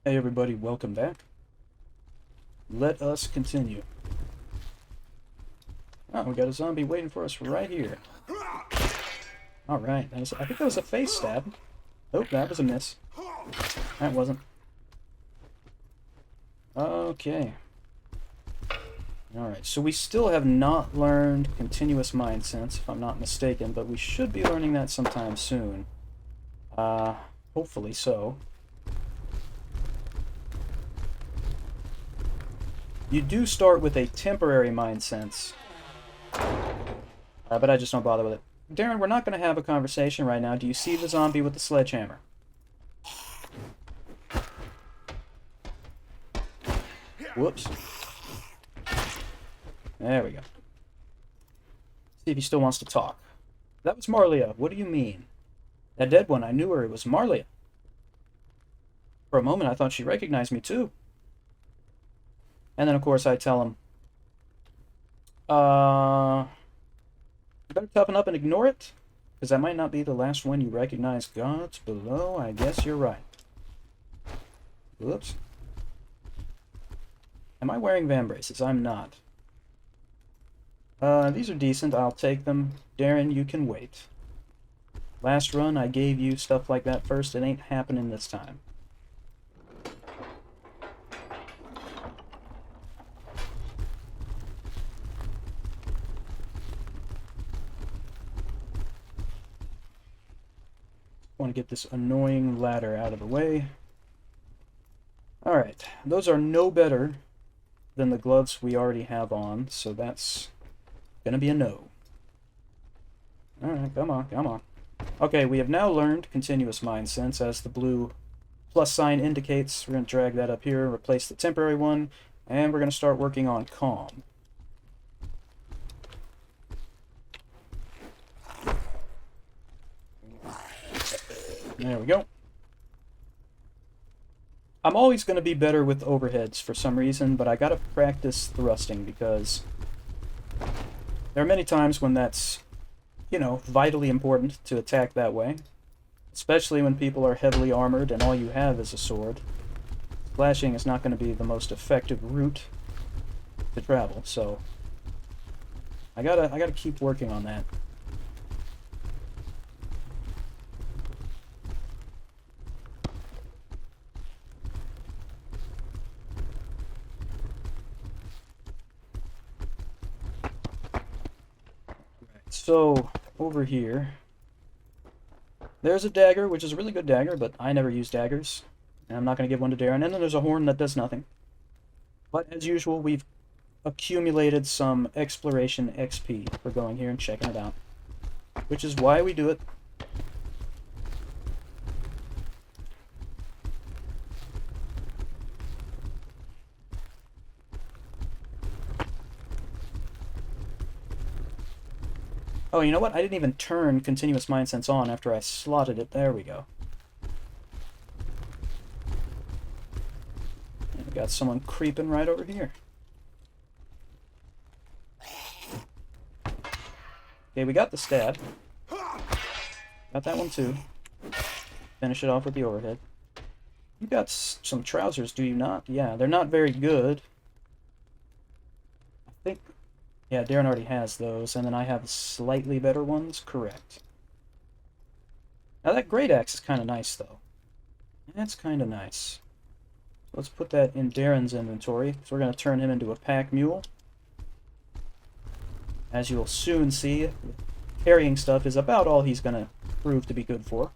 Hey everybody, welcome back. Let us continue. Oh, we got a zombie waiting for us right here. Alright, I think that was a face stab. Oh, that was a miss. That wasn't. Okay. Alright, so we still have not learned continuous mind sense, if I'm not mistaken, but we should be learning that sometime soon. Hopefully so. You do start with a temporary mind sense, but I just don't bother with it. Derrin, we're not going to have a conversation right now. Do you see the zombie with the sledgehammer? Whoops. There we go. See if he still wants to talk. That was Marlia. What do you mean? That dead one, I knew her. It was Marlia. For a moment, I thought she recognized me, too. And then, of course, I tell him, you better toughen up and ignore it, because that might not be the last one you recognize. Gods below, I guess you're right. Whoops. Am I wearing van braces? I'm not. These are decent. I'll take them. Derrin, you can wait. Last run, I gave you stuff like that first. It ain't happening this time. I want to get this annoying ladder out of the way. Alright, those are no better than the gloves we already have on, so that's gonna be a no. Alright, come on, come on. Okay, we have now learned continuous mind sense, as the blue plus sign indicates. We're going to drag that up here, replace the temporary one, and we're going to start working on calm. There we go. I'm always going to be better with overheads for some reason, but I got to practice thrusting because there are many times when that's, you know, vitally important to attack that way. Especially when people are heavily armored and all you have is a sword. Slashing is not going to be the most effective route to travel, so I gotta keep working on that. So, over here, there's a dagger, which is a really good dagger, but I never use daggers. And I'm not going to give one to Derrin. And then there's a horn that does nothing. But as usual, we've accumulated some exploration XP for going here and checking it out. Which is why we do it. Oh, you know what? I didn't even turn continuous mind sense on after I slotted it. There we go. And we got someone creeping right over here. Okay, we got the stab. Got that one too. Finish it off with the overhead. You got some trousers, do you not? Yeah, they're not very good. I think... Yeah, Derrin already has those, and then I have slightly better ones. Correct. Now that great axe is kind of nice, though. That's kind of nice. Let's put that in Derrin's inventory, so we're going to turn him into a pack mule. As you'll soon see, carrying stuff is about all he's going to prove to be good for.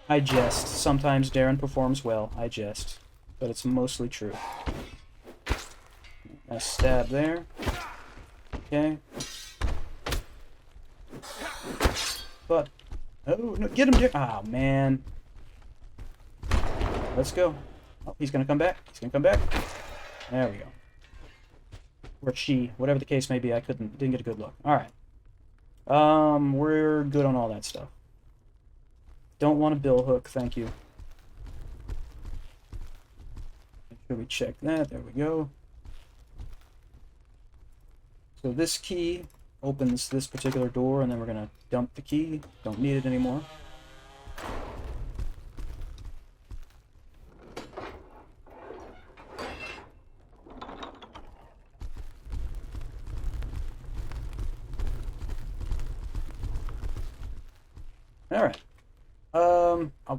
I jest. Sometimes Derrin performs well. I jest. But it's mostly true. Nice stab there. Okay. But... Oh, no, get him, Derrin! Ah, oh, man. Let's go. Oh, he's gonna come back. He's gonna come back. There we go. Or she. Whatever the case may be, I didn't get a good look. Alright. We're good on all that stuff. Don't want a bill hook, thank you. Make sure we check that. There we go. So this key opens this particular door, and then we're going to dump the key. Don't need it anymore. Alright.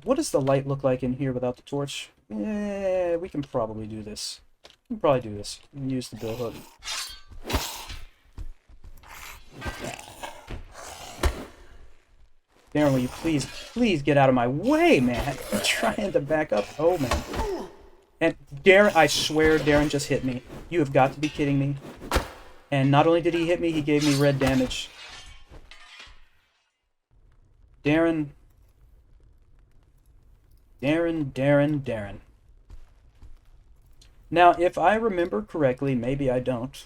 What does the light look like in here without the torch? We can probably do this. We can probably do this. We can use the bill hook. Derrin, will you please get out of my way, man? I'm trying to back up. Oh, man. And Derrin, I swear Derrin just hit me. You have got to be kidding me. And not only did he hit me, he gave me red damage. Derrin. Derrin. Now, if I remember correctly, maybe I don't.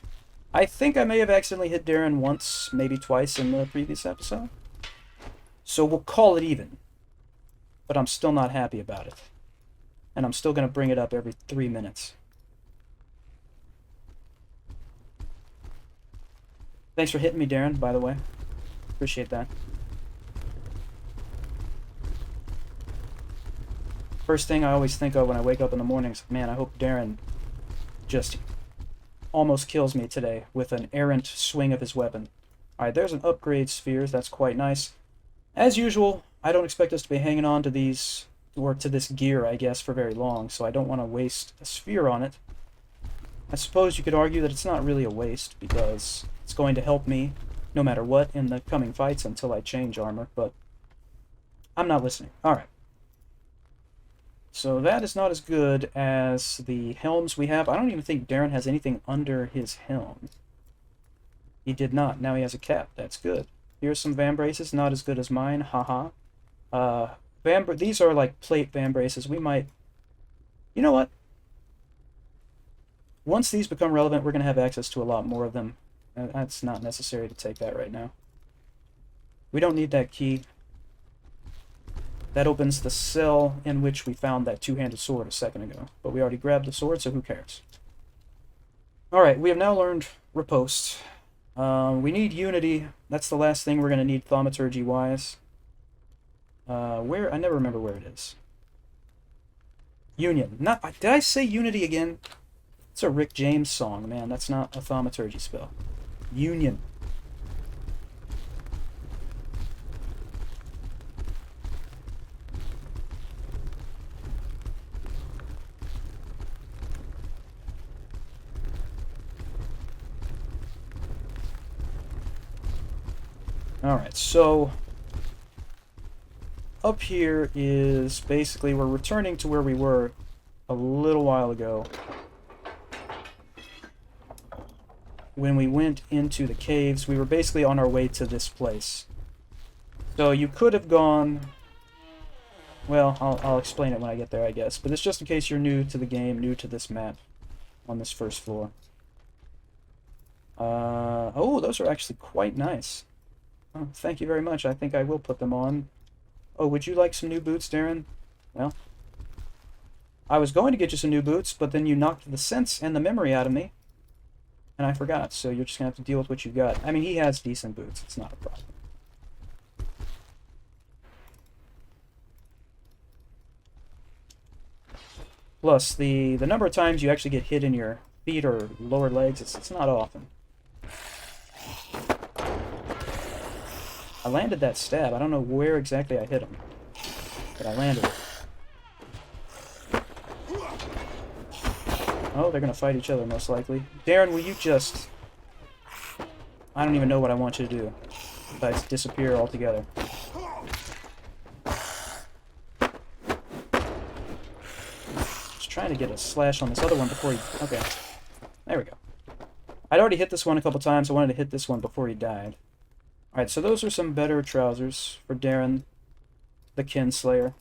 I think I may have accidentally hit Derrin once, maybe twice in the previous episode. So we'll call it even. But I'm still not happy about it. And I'm still going to bring it up every 3 minutes. Thanks for hitting me, Derrin, by the way. Appreciate that. First thing I always think of when I wake up in the mornings, man, I hope Derrin just almost kills me today with an errant swing of his weapon. Alright, there's an upgrade spheres. That's quite nice. As usual, I don't expect us to be hanging on to these, or to this gear, I guess, for very long, so I don't want to waste a sphere on it. I suppose you could argue that it's not really a waste, because it's going to help me, no matter what, in the coming fights until I change armor, but I'm not listening. Alright. So that is not as good as the helms we have. I don't even think Derrin has anything under his helm. He did not. Now he has a cap. That's good. Here's some vambraces. Not as good as mine. Haha. These are like plate vambraces. We might... You know what? Once these become relevant, we're going to have access to a lot more of them. That's not necessary to take that right now. We don't need that key. That opens the cell in which we found that two-handed sword a second ago. But we already grabbed the sword, so who cares? Alright, we have now learned riposte. We need unity. That's the last thing we're going to need thaumaturgy-wise. Where? I never remember where it is. Union. Did I say unity again? It's a Rick James song, man. That's not a thaumaturgy spell. Union. Alright, so up here is basically, we're returning to where we were a little while ago when we went into the caves. We were basically on our way to this place. So you could have gone... Well, I'll explain it when I get there, I guess. But it's just in case you're new to the game, new to this map on this first floor. Oh, those are actually quite nice. Oh, thank you very much. I think I will put them on. Oh, would you like some new boots, Derrin? Well, I was going to get you some new boots, but then you knocked the sense and the memory out of me. And I forgot, so you're just going to have to deal with what you got. I mean, he has decent boots. It's not a problem. Plus, the number of times you actually get hit in your feet or lower legs, it's not often. I landed that stab. I don't know where exactly I hit him, but I landed it. Oh, they're going to fight each other, most likely. Derrin, will you just... I don't even know what I want you to do. Besides disappear altogether. Just trying to get a slash on this other one before he... Okay. There we go. I'd already hit this one a couple times. I wanted to hit this one before he died. Alright, so those are some better trousers for Derrin, the Kinslayer.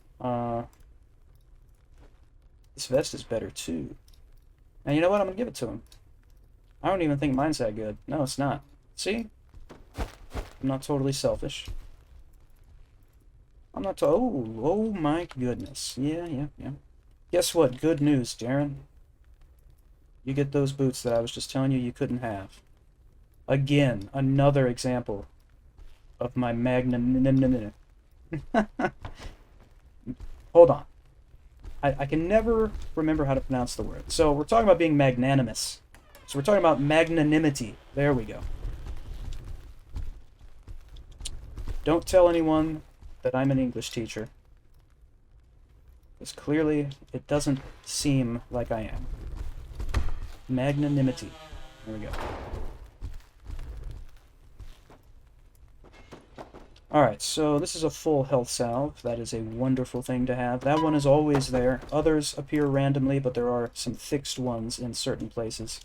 This vest is better, too. And you know what? I'm going to give it to him. I don't even think mine's that good. No, it's not. See? I'm not totally selfish. I'm not... Oh my goodness. Yeah. Guess what? Good news, Derrin. You get those boots that I was just telling you couldn't have. Again, another example of my magnanimity. Hold on. I can never remember how to pronounce the word. So we're talking about being magnanimous. So we're talking about magnanimity. There we go. Don't tell anyone that I'm an English teacher. Because clearly, it doesn't seem like I am. Magnanimity. There we go. Alright, so this is a full health salve. That is a wonderful thing to have. That one is always there. Others appear randomly, but there are some fixed ones in certain places.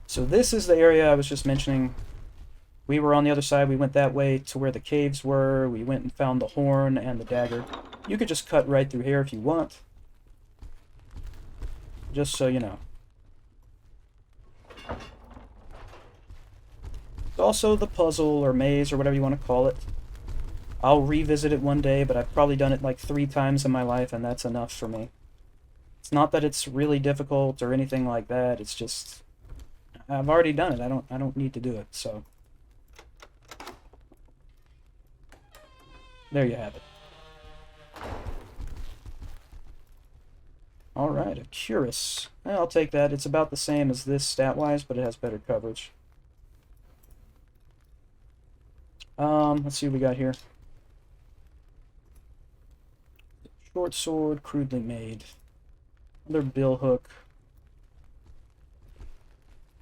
So this is the area I was just mentioning. We were on the other side. We went that way to where the caves were. We went and found the horn and the dagger. You could just cut right through here if you want. Just so you know. Also the puzzle or maze or whatever you want to call it. I'll revisit it one day, but I've probably done it like 3 times in my life, and that's enough for me. It's not that it's really difficult or anything like that. It's just I've already done it. I don't need to do it. So there you have it. All right, a Curus. I'll take that. It's about the same as this stat-wise, but it has better coverage. Let's see what we got here. Short sword, crudely made. Another bill hook.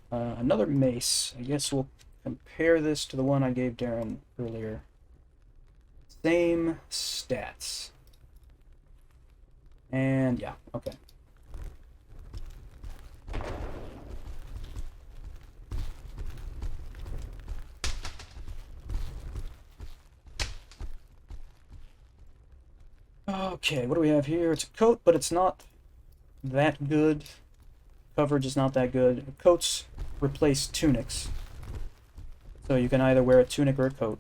Another mace. I guess we'll compare this to the one I gave Derrin earlier. Same stats. And yeah, okay. Okay, what do we have here? It's a coat, but it's not that good. Coverage is not that good. Coats replace tunics. So you can either wear a tunic or a coat.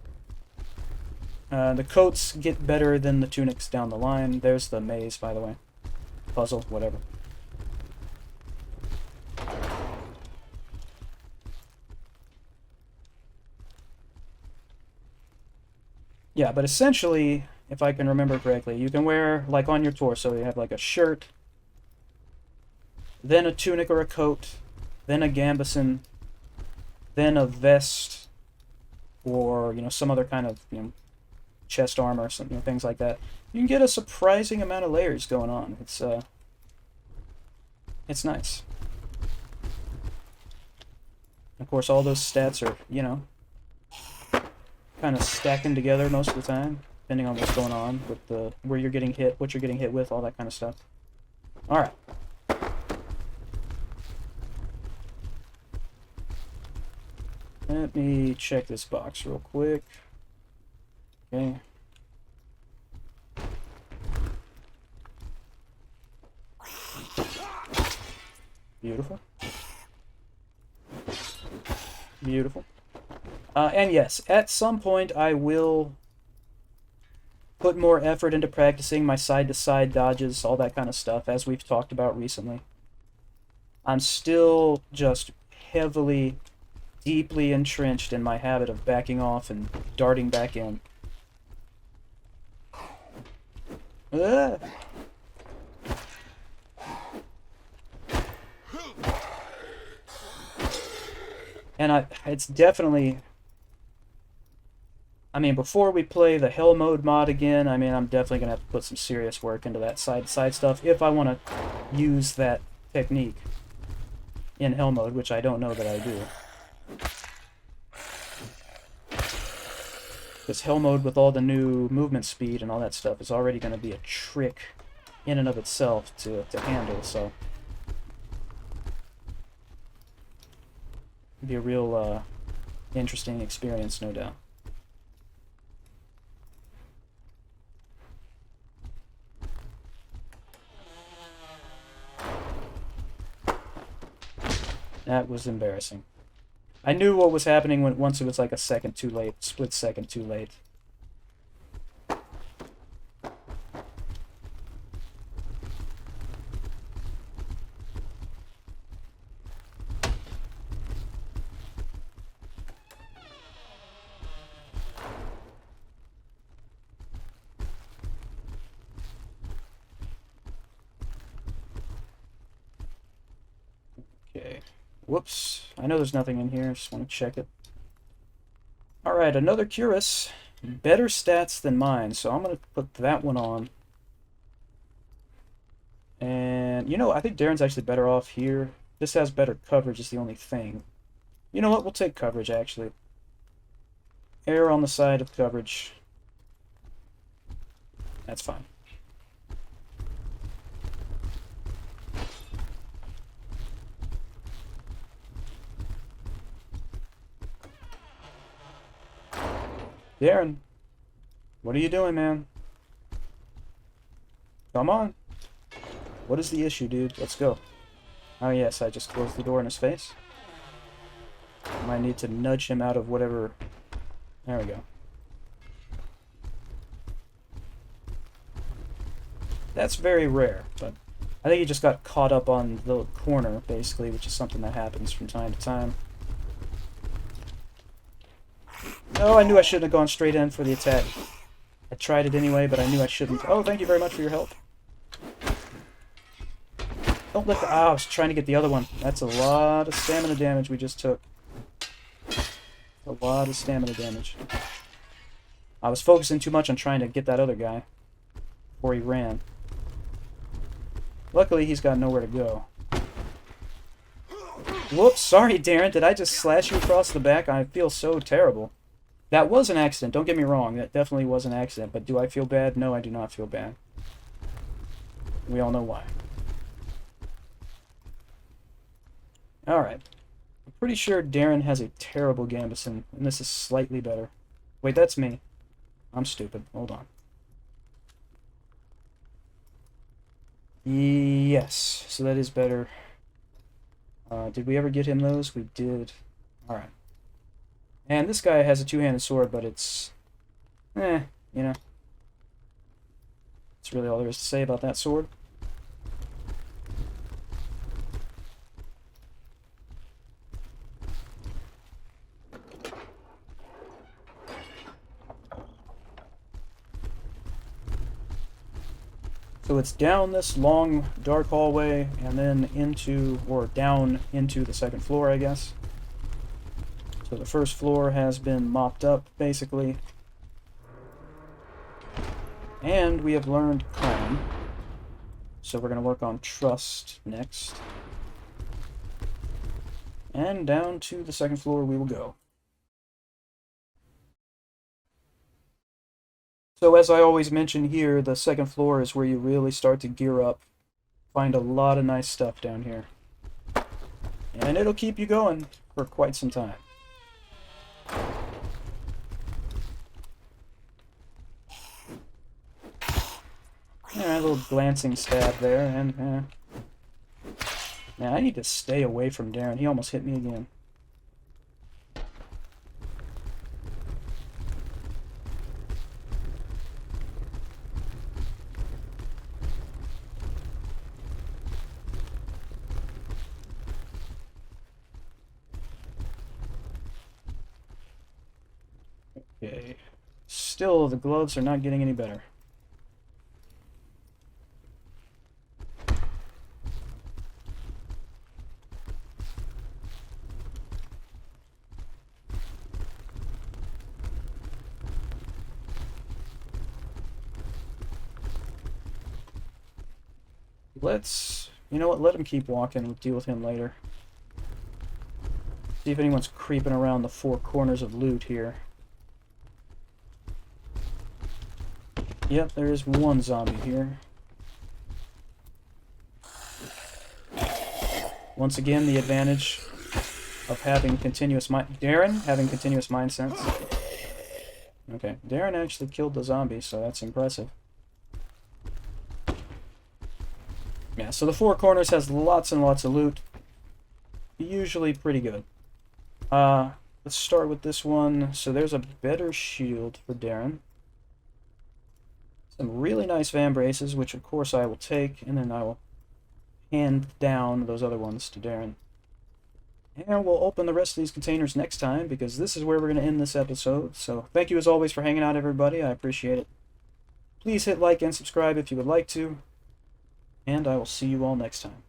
The coats get better than the tunics down the line. There's the maze, by the way. Puzzle, whatever. Yeah, but essentially, if I can remember correctly, you can wear, like on your torso, you have like a shirt, then a tunic or a coat, then a gambeson, then a vest, or, you know, some other kind of, you know, chest armor or something, you know, things like that. You can get a surprising amount of layers going on. It's nice. Of course, all those stats are, you know, kind of stacking together most of the time, depending on what's going on with the where you're getting hit, what you're getting hit with, all that kind of stuff. All right. Let me check this box real quick. Okay. Beautiful. Beautiful. And yes, at some point I will put more effort into practicing my side-to-side dodges, all that kind of stuff, as we've talked about recently. I'm still just heavily, deeply entrenched in my habit of backing off and darting back in. Ah! And it's definitely... I mean, before we play the Hell Mode mod again, I mean, I'm definitely going to have to put some serious work into that side-to-side stuff if I want to use that technique in Hell Mode, which I don't know that I do. Because Hell Mode with all the new movement speed and all that stuff is already going to be a trick in and of itself to handle, so... It'd be a real interesting experience, no doubt. That was embarrassing. I knew what was happening once it was like a second too late, split second too late. Okay. Whoops. I know there's nothing in here, just want to check it. Alright, another Curus. Better stats than mine, so I'm going to put that one on. And, you know, I think Derrin's actually better off here. This has better coverage is the only thing. You know what? We'll take coverage, actually. Err on the side of coverage. That's fine. Derrin, what are you doing, man? Come on. What is the issue, dude? Let's go. Oh, yes, I just closed the door in his face. I might need to nudge him out of whatever... There we go. That's very rare, but I think he just got caught up on the corner, basically, which is something that happens from time to time. Oh, I knew I shouldn't have gone straight in for the attack. I tried it anyway, but I knew I shouldn't. Oh, thank you very much for your help. Don't let the... Ah, I was trying to get the other one. That's a lot of stamina damage we just took. A lot of stamina damage. I was focusing too much on trying to get that other guy before he ran. Luckily, he's got nowhere to go. Whoops, sorry, Derrin. Did I just slash you across the back? I feel so terrible. That was an accident, don't get me wrong. That definitely was an accident. But do I feel bad? No, I do not feel bad. We all know why. Alright. I'm pretty sure Derrin has a terrible Gambison, and this is slightly better. Wait, that's me. I'm stupid. Hold on. Yes, so that is better. Did we ever get him those? We did. Alright. And this guy has a two-handed sword, but it's... you know. That's really all there is to say about that sword. So it's down this long, dark hallway, and then into, or down into the second floor, I guess. So the first floor has been mopped up, basically. And we have learned Calm. So we're going to work on Trust next. And down to the second floor we will go. So as I always mention here, the second floor is where you really start to gear up. Find a lot of nice stuff down here. And it'll keep you going for quite some time. Alright, a little glancing stab there, and man, I need to stay away from Derrin. He almost hit me again. Okay. Still, the gloves are not getting any better. Let's... You know what? Let him keep walking. We'll deal with him later. See if anyone's creeping around the four corners of loot here. Yep, there is one zombie here. Once again, the advantage of having continuous mind... Derrin having continuous mind sense. Okay, Derrin actually killed the zombie, so that's impressive. Yeah, so the four corners has lots and lots of loot. Usually pretty good. Let's start with this one. So there's a better shield for Derrin. Some really nice vambraces, which of course I will take, and then I will hand down those other ones to Derrin. And we'll open the rest of these containers next time, because this is where we're going to end this episode. So thank you as always for hanging out, everybody. I appreciate it. Please hit like and subscribe if you would like to. And I will see you all next time.